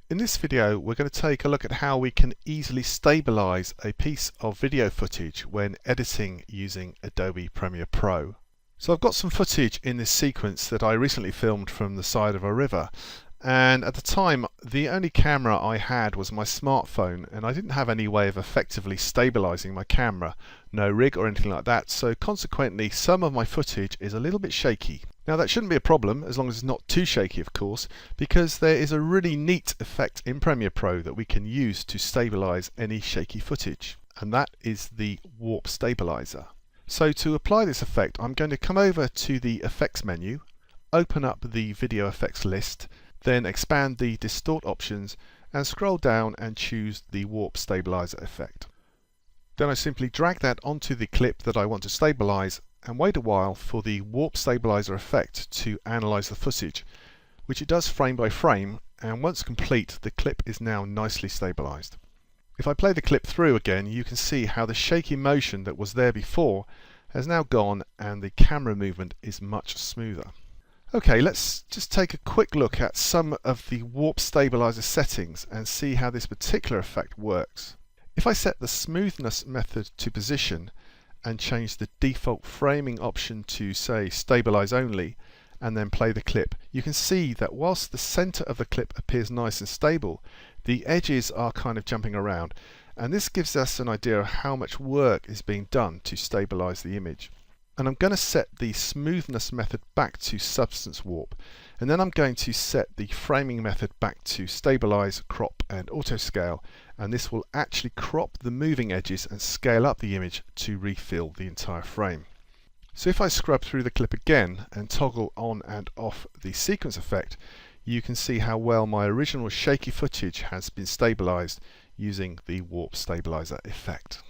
In this video we're going to take a look at how we can easily stabilize a piece of video footage when editing using Adobe Premiere Pro. So I've got some footage in this sequence that I recently filmed from the side of a river, and at the time the only camera I had was my smartphone and I didn't have any way of effectively stabilizing my camera, no rig or anything like that, so consequently some of my footage is a little bit shaky. Now that shouldn't be a problem as long as it's not too shaky, of course, because there is a really neat effect in Premiere Pro that we can use to stabilize any shaky footage, and that is the warp stabilizer. So to apply this effect I'm going to come over to the effects menu, open up the video effects list, then expand the distort options and scroll down and choose the warp stabilizer effect. Then I simply drag that onto the clip that I want to stabilize and wait a while for the warp stabilizer effect to analyze the footage, which it does frame by frame, and once complete the clip is now nicely stabilized. If I play the clip through again, you can see how the shaky motion that was there before has now gone and the camera movement is much smoother. Okay, let's just take a quick look at some of the warp stabilizer settings and see how this particular effect works. If I set the smoothness method to position and change the default framing option to, say, stabilize only, and then play the clip, you can see that whilst the center of the clip appears nice and stable, the edges are kind of jumping around, and this gives us an idea of how much work is being done to stabilize the image. And I'm going to set the smoothness method back to substance warp, and then I'm going to set the framing method back to stabilize, crop and auto scale, and this will actually crop the moving edges and scale up the image to refill the entire frame. So if I scrub through the clip again and toggle on and off the sequence effect, you can see how well my original shaky footage has been stabilized using the warp stabilizer effect.